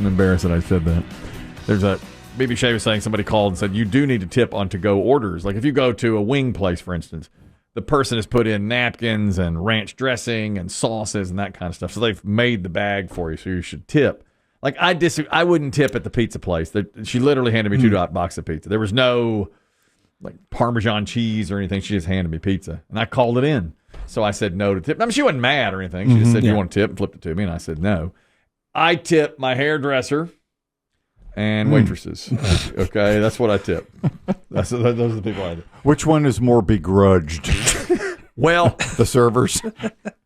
I'm embarrassed that I said that. There's a BB Shea was saying somebody called and said you do need to tip on to-go orders. Like if you go to a wing place, for instance, the person has put in napkins and ranch dressing and sauces and that kind of stuff. So they've made the bag for you, so you should tip. Like I wouldn't tip at the pizza place. She literally handed me 2 boxes of pizza. There was no like Parmesan cheese or anything. She just handed me pizza, and I called it in. So I said no to tip. I mean, she wasn't mad or anything. She just said, "You want to tip?" and flipped it to me, and I said no. I tip my hairdresser and waitresses. Okay, that's what I tip. Those are the people I tip. Which one is more begrudged? Well, the servers.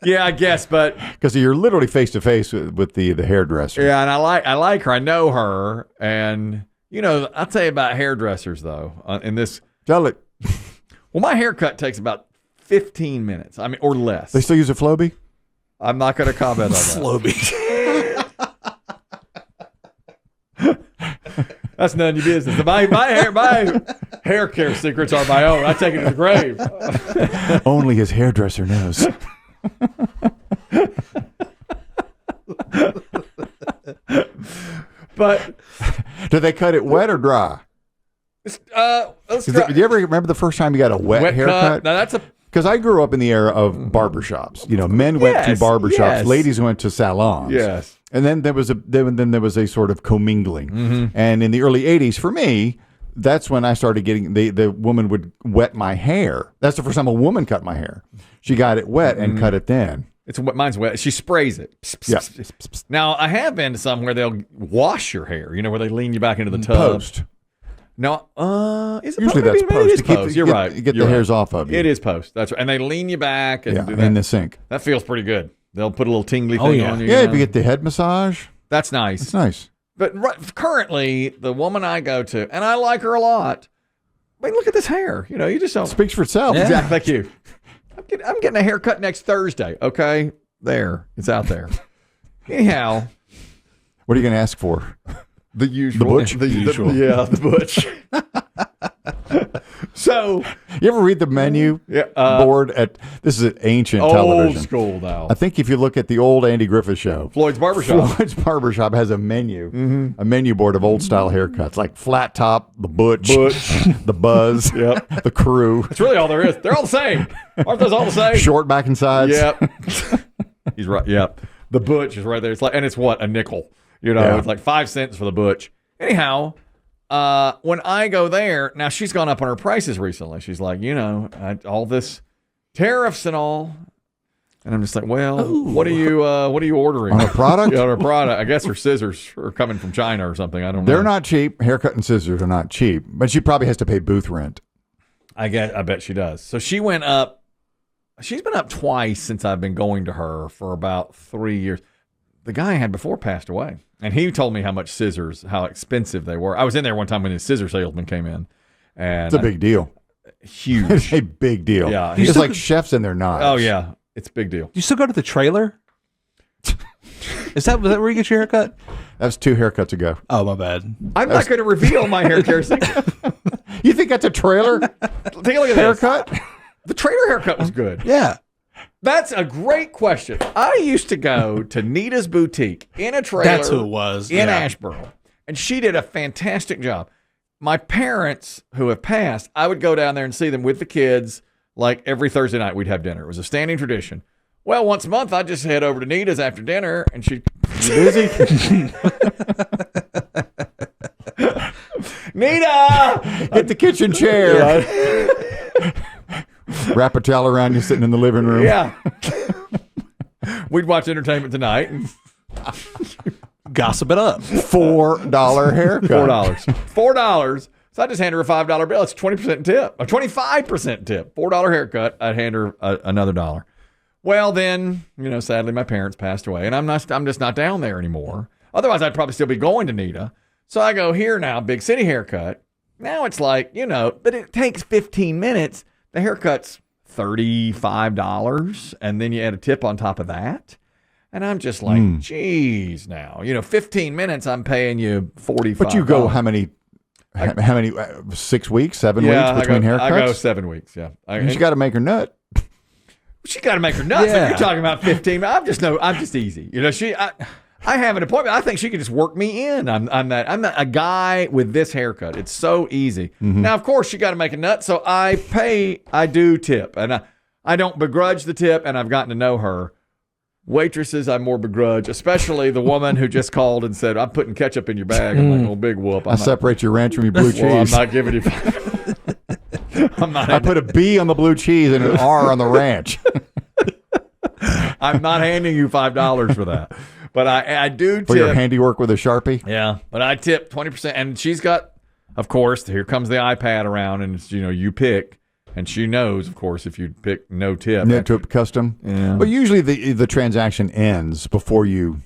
Yeah, I guess, but because you're literally face to face with the hairdresser. Yeah, and I like her. I know her, and I'll tell you about hairdressers though. In this, tell it. Well, my haircut takes about 15 minutes. I mean, or less. They still use a Flowbee? I'm not going to comment on that. Flowbee. That's none of your business. My hair care secrets are my own. I take it to the grave. Only his hairdresser knows. But do they cut it wet or dry? Do you ever remember the first time you got a wet haircut? Now that's because I grew up in the era of barbershops. Men went to barbershops, ladies went to salons. Yes. And then there was a sort of commingling. And in the early 80s, for me, that's when I started getting the woman would wet my hair. That's the first time a woman cut my hair. She got it wet and cut it then. Mine's wet. She sprays it. Yeah. Now I have been to some where they'll wash your hair. Where they lean you back into the tub. Post. No, is it usually post? that's post. It is post. You're right. You get the hairs off of you. It is post. That's right. And they lean you back and do that in the sink. That feels pretty good. They'll put a little tingly thing on you. Yeah, if you get the head massage. That's nice. It's nice. But currently, the woman I go to, and I like her a lot. I mean, look at this hair. You just don't. Speaks for itself. Yeah. Exactly. Thank you. I'm getting a haircut next Thursday. Okay, there. It's out there. Anyhow, what are you going to ask for? The usual. The butch? The usual. The butch. So, you ever read the menu board this is an ancient television. Old school now. I think if you look at the old Andy Griffith show, Floyd's Barbershop has a menu, a menu board of old style haircuts, like flat top, the butch, the buzz, the crew. That's really all there is. They're all the same. Aren't those all the same? Short back and sides. Yep. He's right. Yep. The butch is right there. It's like, and it's what, a nickel. It's like 5 cents for the butch. Anyhow, when I go there, now she's gone up on her prices recently. She's like, all this tariffs and all. And I'm just like, well, what are you ordering? On a product? On a product. I guess her scissors are coming from China or something. I don't know. They're not cheap. Haircut and scissors are not cheap. But she probably has to pay booth rent. I bet she does. So she went up. She's been up twice since I've been going to her for about 3 years. The guy I had before passed away. And he told me how expensive they were. I was in there one time when his scissor salesman came in. And it's a big deal. Huge. It's a big deal. Yeah. It's like chefs and their knives. Oh, yeah. It's a big deal. Do you still go to the trailer? Was that where you get your haircut? That was 2 haircuts ago. Oh, my bad. I'm not going to reveal my hair care secret. You think that's a trailer? Take a look at haircut? This. The trailer haircut was good. Yeah. That's a great question. I used to go to Nita's Boutique in a trailer. That's who it was. In Asheboro. And she did a fantastic job. My parents, who have passed, I would go down there and see them with the kids. Like every Thursday night, we'd have dinner. It was a standing tradition. Well, once a month, I'd just head over to Nita's after dinner, and she'd... You busy? Nita! Get the kitchen chair. Wrap a towel around you sitting in the living room. Yeah. We'd watch Entertainment Tonight. And gossip it up. $4 haircut. $4. So I just hand her a $5 bill. It's 20% tip. A 25% tip. $4 haircut. I'd hand her another $1. Well, then, sadly, my parents passed away, and I'm just not down there anymore. Otherwise, I'd probably still be going to Nita. So I go here now, big city haircut. Now it's like, but it takes 15 minutes. The haircut's $35, and then you add a tip on top of that. And I'm just like, geez, now, 15 minutes, I'm paying you $45. But you go how many 6 weeks, 7 weeks between haircuts? I go 7 weeks, yeah. You got to make her nut. She got to make her nuts. Yeah. You're talking about 15. I'm just easy. I have an appointment. I think she could just work me in. I'm a guy with this haircut. It's so easy. Now, of course, she got to make a nut, so I do tip, and I don't begrudge the tip, and I've gotten to know her. Waitresses, I more begrudge, especially the woman who just called and said, "I'm putting ketchup in your bag." I'm like, "Oh, big whoop." I separate your ranch from your blue cheese. Well, I'm not giving you. I put a B on the blue cheese and an R on the ranch. I'm not handing you $5 for that. But I do tip. For your handiwork with a Sharpie? Yeah, but I tip 20%. And she's got, of course, here comes the iPad around, and it's, you pick. And she knows, of course, if you pick no tip. No tip custom? Yeah. But usually the transaction ends before you...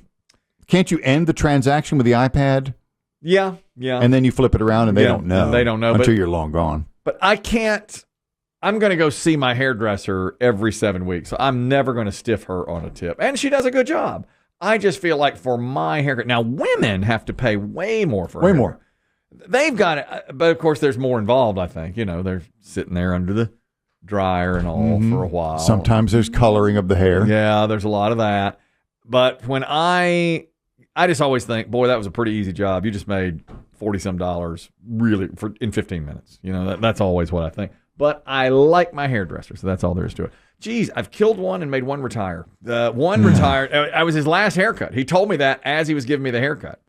Can't you end the transaction with the iPad? Yeah. And then you flip it around and they don't know. They don't know. Until you're long gone. But I can't... I'm going to go see my hairdresser every 7 weeks, so I'm never going to stiff her on a tip. And she does a good job. I just feel like for my haircut... Now, women have to pay way more for Way more. They've got it, but of course there's more involved, I think. They're sitting there under the dryer and all for a while. Sometimes there's coloring of the hair. Yeah, there's a lot of that. But when I just always think, boy, that was a pretty easy job. You just made $40-some really in 15 minutes. That's always what I think. But I like my hairdresser, so that's all there is to it. Geez, I've killed one and made one retire. One retired. I was his last haircut. He told me that as he was giving me the haircut.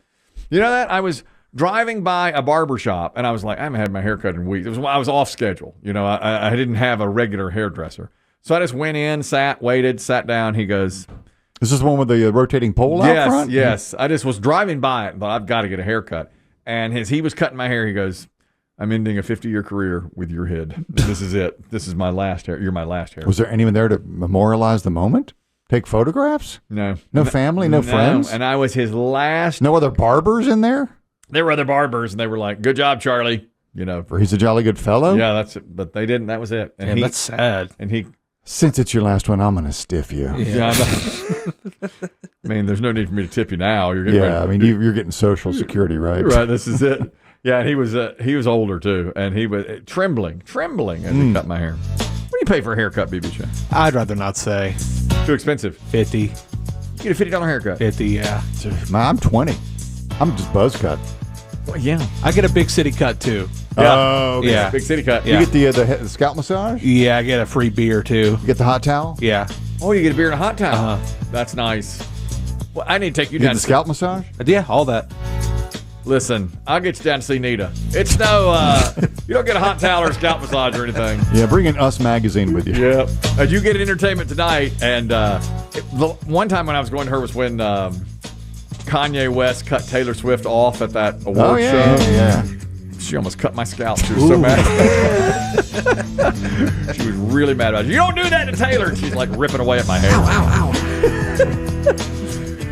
You know that? I was driving by a barber shop, and I was like, I haven't had my haircut in weeks. I was off schedule. I didn't have a regular hairdresser. So I just went in, waited, sat down. He goes... Is this the one with the rotating pole out front? Yes. I just was driving by it and thought, I've got to get a haircut. And as he was cutting my hair, he goes, I'm ending a 50-year career with your head. This is it. This is my last hair. You're my last hair. Was there anyone there to memorialize the moment? Take photographs? No. No family? No friends? And I was his last... No other barbers in there? There were other barbers, and they were like, good job, Charlie. For he's a jolly good fellow? Yeah, that's it. But they didn't. That was it. And that's sad. And he... Since it's your last one, I'm going to stiff you. Yeah. I mean, there's no need for me to tip you now. You're getting ready. You're getting Social Security, right? Right, this is it. Yeah, and he was older, too. And he was trembling as he cut my hair. What do you pay for a haircut, BB? I'd rather not say. Too expensive. 50. You get a $50 haircut. 50, yeah. I'm 20. I'm just buzz cut. Well, yeah. I get a big city cut, too. Yeah. Oh, okay. Yeah. Big city cut. Yeah. You get the scalp massage? Yeah, I get a free beer, too. You get the hot towel? Yeah. Oh, you get a beer and a hot towel. Uh-huh. That's nice. Well, I need to take you You get down the scalp massage? Yeah, all that. Listen, I'll get you down to see Nita. It's no, you don't get a hot towel or a scalp massage or anything. Yeah, bring in Us Magazine with you. Yep. You get Entertainment Tonight, and the one time when I was going to her was when Kanye West cut Taylor Swift off at that award show. Yeah. She almost cut my scalp. She was so mad. She was really mad about it. You don't do that to Taylor. And she's like ripping away at my hair. Ow.